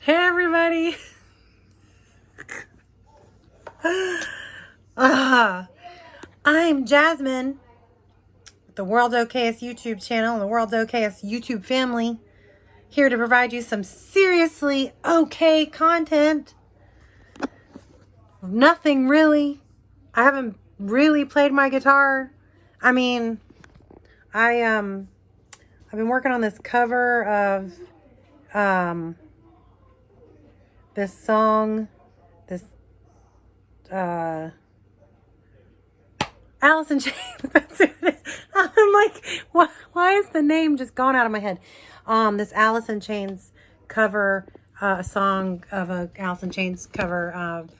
Hey everybody. I'm Jasmine, the World's Okayest YouTube channel and the World's Okayest YouTube family, here to provide you some seriously okay content. Nothing really. I haven't really played my guitar. I mean, I've been working on this cover of this song, this Alice in Chains. That's who it is. I'm like, why is the name just gone out of my head? This Alice in Chains cover, a song of a Alice in Chains cover of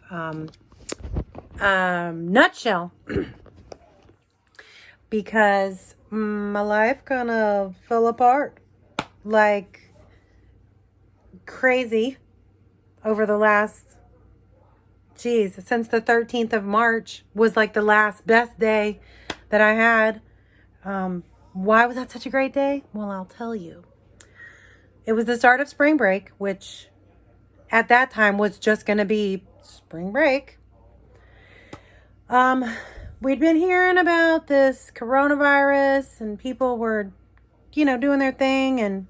Nutshell. Because my life gonna fell apart like crazy over the last, since the 13th of March was like the last best day that I had. Why was that such a great day? Well, I'll tell you. It was the start of spring break, which at that time was just going to be spring break. We'd been hearing about this coronavirus and people were, doing their thing, and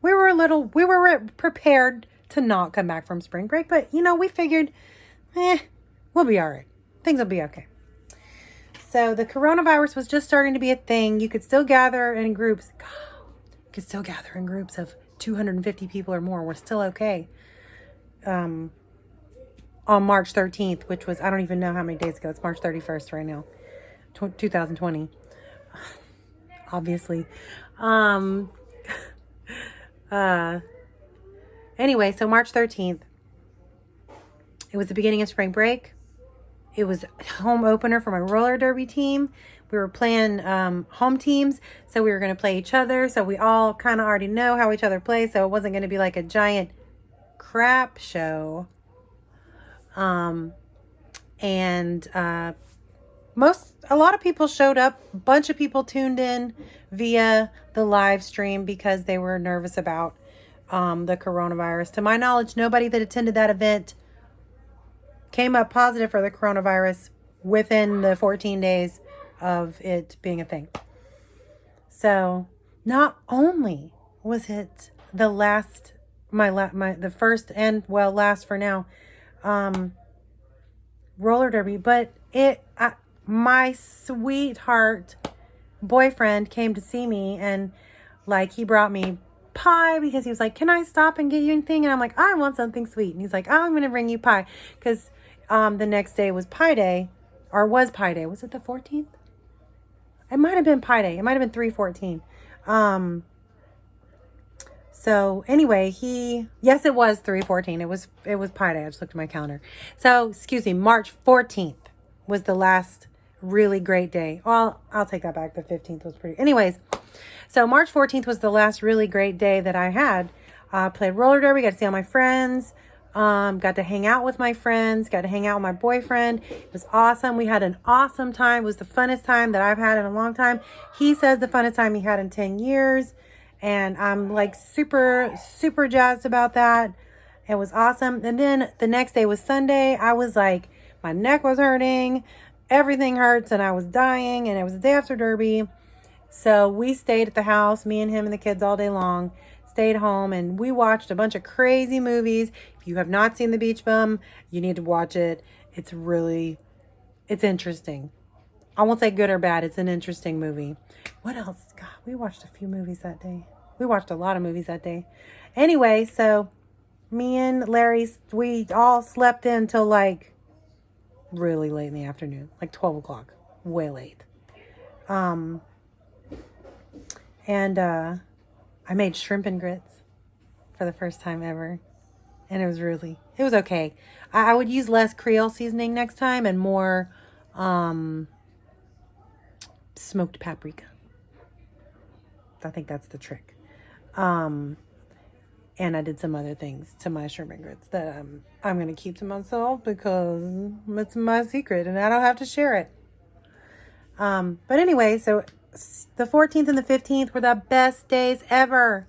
we were prepared to not come back from spring break, but we figured, we'll be all right. Things will be okay. So the coronavirus was just starting to be a thing. You could still gather in groups. You could still gather in groups of 250 people or more. We're still okay. On March 13th, which was, I don't even know how many days ago. It's March 31st right now, 2020. Obviously. Anyway, so March 13th, it was the beginning of spring break. It was home opener for my roller derby team. We were playing home teams, so we were going to play each other. So we all kind of already know how each other play, so it wasn't going to be like a giant crap show. A lot of people showed up. A bunch of people tuned in via the live stream because they were nervous about the coronavirus. To my knowledge, nobody that attended that event came up positive for the coronavirus within the 14 days of it being a thing. So not only was it the last, the first and last for now, roller derby, but my sweetheart boyfriend came to see me, and he brought me pie because he was like, can I stop and get you anything? And I'm like, I want something sweet. And he's like, I'm going to bring you pie. Because the next day was Pie Day, or was Pie Day. Was it the 14th? It might have been Pie Day. It might have been 3/14. So anyway, yes, it was 3/14. It was Pie Day. I just looked at my calendar. So, March 14th was the last really great day. Well, I'll take that back. The 15th was pretty. Anyways, so March 14th was the last really great day that I had. Played roller derby, got to see all my friends, got to hang out with my friends, got to hang out with my boyfriend. It was awesome. We had an awesome time. It was the funnest time that I've had in a long time. He says the funnest time he had in 10 years. And I'm super, super jazzed about that. It was awesome. And then the next day was Sunday. I was like, my neck was hurting. Everything hurts and I was dying, and it was the day after Derby. So we stayed at the house, me and him and the kids, all day long. Stayed home and we watched a bunch of crazy movies. If you have not seen The Beach Bum, you need to watch it. It's interesting. I won't say good or bad. It's an interesting movie. What else? God, we watched a few movies that day. We watched a lot of movies that day. Anyway, so me and Larry, we all slept in till really late in the afternoon, 12 o'clock, way late. And I made shrimp and grits for the first time ever. And it was okay. I would use less Creole seasoning next time and more smoked paprika. I think that's the trick. And I did some other things to my shrimp and grits that I'm going to keep to myself because it's my secret and I don't have to share it. But anyway, so the 14th and the 15th were the best days ever.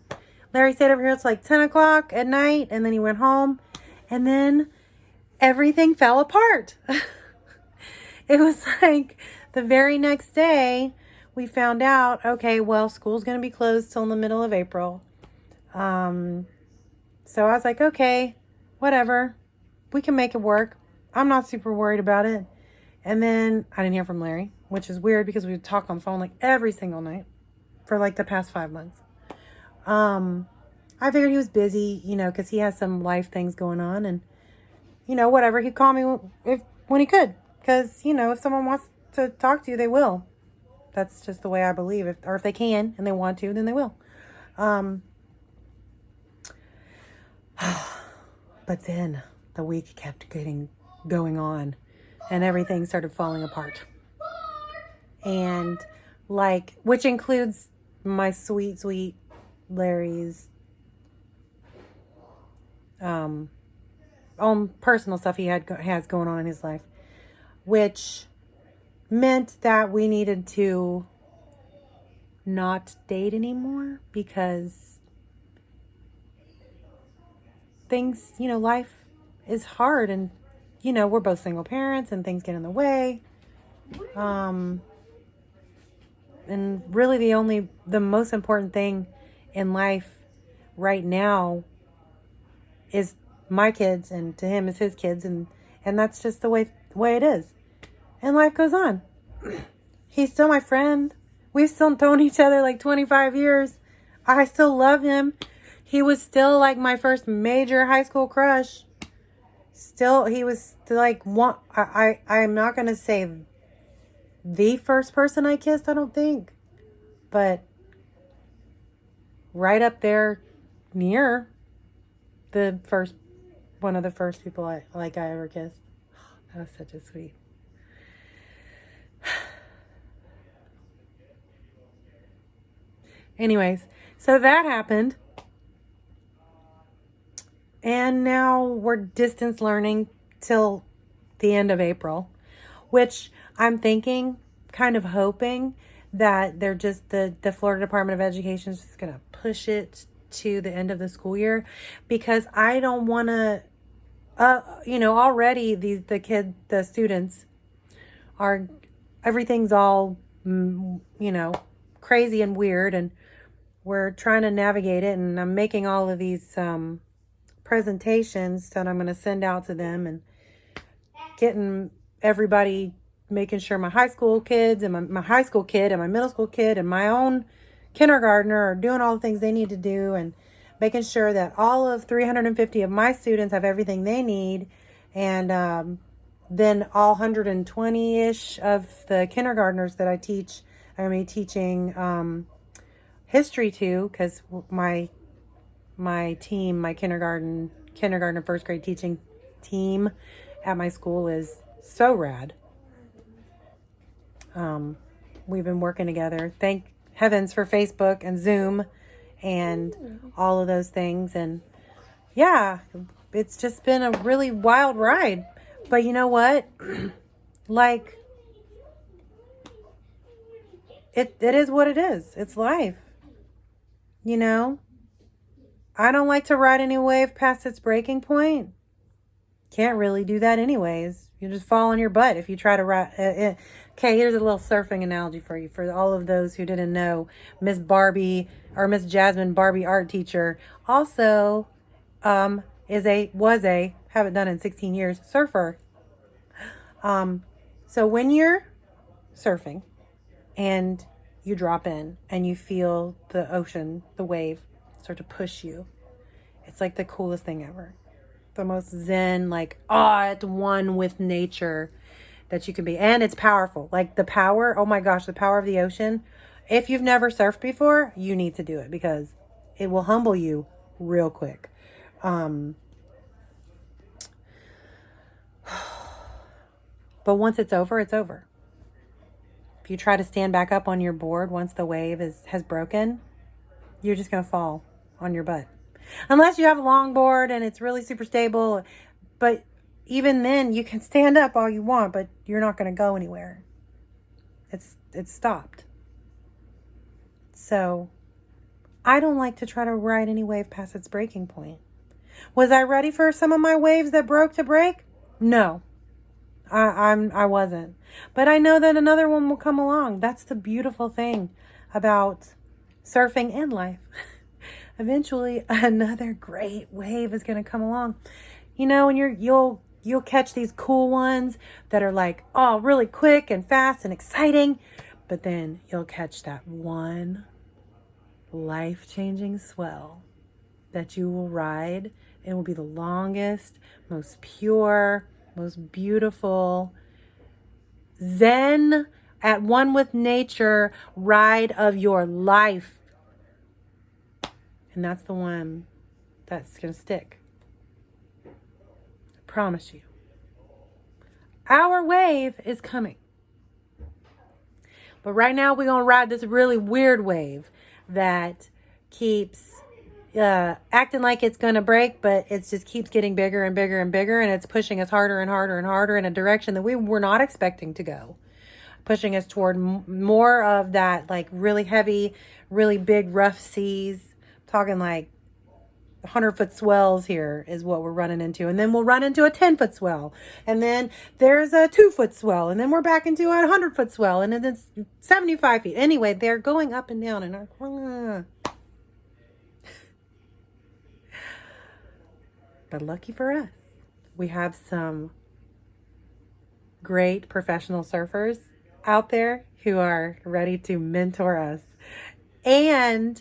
Larry stayed over here till like 10 o'clock at night, and then he went home, and then everything fell apart. It was like the very next day we found out, okay, well, school's going to be closed till in the middle of April. So I was like, okay, whatever. We can make it work. I'm not super worried about it. And then I didn't hear from Larry, which is weird because we would talk on the phone like every single night for like the past 5 months. I figured he was busy, because he has some life things going on, and, whatever. He'd call me when he could, because, if someone wants to talk to you, they will. That's just the way I believe. Or if they can and they want to, then they will. But then the week kept going on, and everything started falling apart. And which includes my sweet, sweet Larry's own personal stuff he has going on in his life, which meant that we needed to not date anymore because things, life is hard, and we're both single parents and things get in the way. And really the most important thing in life right now is my kids, and to him is his kids, and that's just the way it is. And life goes on. He's still my friend. We've still known each other like 25 years. I still love him. He was still like my first major high school crush. Still, he was like one. I'm not going to say the first person I kissed, I don't think. But right up there near one of the first people I ever kissed. That was such a sweet. Anyways, so that happened. And now we're distance learning till the end of April, which I'm thinking, kind of hoping that they're just the Florida Department of Education is just going to push it to the end of the school year, because I don't want to, already the students are, everything's all, crazy and weird, and we're trying to navigate it, and I'm making all of these presentations that I'm going to send out to them, and getting everybody, making sure my high school kids and my high school kid and my middle school kid and my own kindergartner are doing all the things they need to do, and making sure that all of 350 of my students have everything they need, and then all 120-ish of the kindergartners that I teach, I'm going to be teaching history to, because my team, my kindergarten and first grade teaching team at my school is so rad. We've been working together. Thank heavens for Facebook and Zoom and all of those things. And yeah, it's just been a really wild ride. But you know what? It is what it is. It's life. I don't like to ride any wave past its breaking point. Can't really do that anyways. You just fall on your butt if you try to ride. Okay, here's a little surfing analogy for you. For all of those who didn't know, Miss Jasmine Barbie art teacher also was a, haven't done in 16 years, surfer. So when you're surfing and you drop in and you feel the ocean, the wave start to push you, it's like the coolest thing ever. The most zen, at one with nature that you can be. And it's powerful. The power, oh my gosh, the power of the ocean. If you've never surfed before, you need to do it, because it will humble you real quick. But once it's over, it's over. If you try to stand back up on your board once the wave has broken, you're just going to fall on your butt. Unless you have a longboard and it's really super stable. But even then, you can stand up all you want, but you're not going to go anywhere. It's stopped. So I don't like to try to ride any wave past its breaking point. Was I ready for some of my waves that broke to break? No, I wasn't. But I know that another one will come along. That's the beautiful thing about surfing and life. Eventually, another great wave is going to come along. You know, and you'll catch these cool ones that are like, oh, really quick and fast and exciting. But then you'll catch that one life-changing swell that you will ride. It will be the longest, most pure, most beautiful, zen, at one with nature ride of your life. And that's the one that's going to stick. I promise you. Our wave is coming. But right now we're going to ride this really weird wave that keeps acting like it's going to break, but it just keeps getting bigger and bigger and bigger, and it's pushing us harder and harder and harder in a direction that we were not expecting to go. Pushing us toward more of that like really heavy, really big, rough seas. Talking like 100-foot swells here is what we're running into. And then we'll run into a 10-foot swell. And then there's a 2-foot swell. And then we're back into a 100-foot swell. And then it's 75 feet. Anyway, they're going up and down in our... But lucky for us, we have some great professional surfers out there who are ready to mentor us. And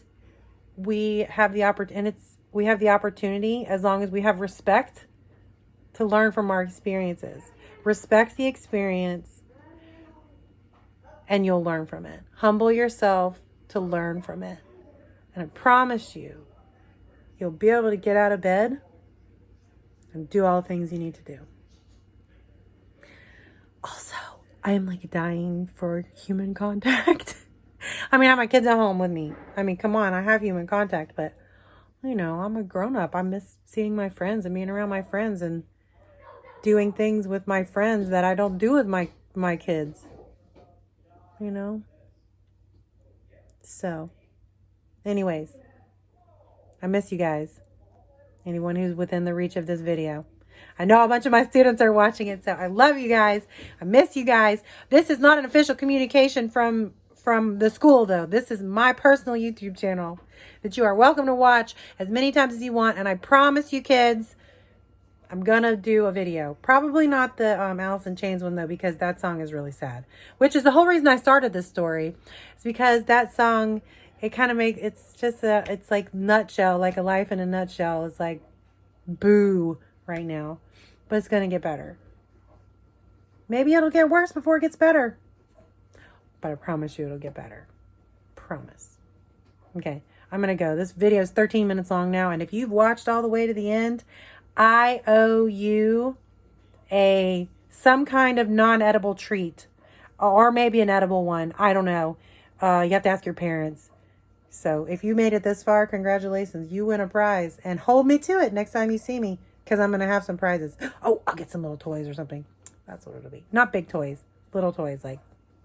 we have the opportunity, as long as we have respect, to learn from our experiences. Respect the experience and you'll learn from it. Humble yourself to learn from it. And I promise you, you'll be able to get out of bed and do all the things you need to do. Also, I am like dying for human contact. I mean, I have my kids at home with me. I mean, come on, I have human contact, but you know, I'm a grown-up. I miss seeing my friends and being around my friends and doing things with my friends that I don't do with my kids. You know? So, anyways, I miss you guys. Anyone who's within the reach of this video. I know a bunch of my students are watching it, so I love you guys. I miss you guys. This is not an official communication from the school, though. This is my personal YouTube channel that you are welcome to watch as many times as you want. And I promise you, kids, I'm going to do a video. Probably not the Alice in Chains one, though, because that song is really sad. Which is the whole reason I started this story. It's because that song, it kind of makes, it's like nutshell, like a life in a nutshell. It's like boo right now. But it's going to get better. Maybe it'll get worse before it gets better. But I promise you it'll get better. Promise. Okay, I'm going to go. This video is 13 minutes long now. And if you've watched all the way to the end, I owe you some kind of non-edible treat. Or maybe an edible one. I don't know. You have to ask your parents. So if you made it this far, congratulations. You win a prize. And hold me to it next time you see me. Because I'm going to have some prizes. Oh, I'll get some little toys or something. That's what it'll be. Not big toys. Little toys like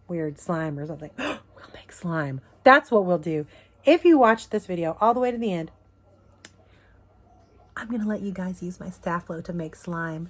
weird slime or something. We'll make slime. That's what we'll do. If you watch this video all the way to the end, I'm going to let you guys use my staff load to make slime.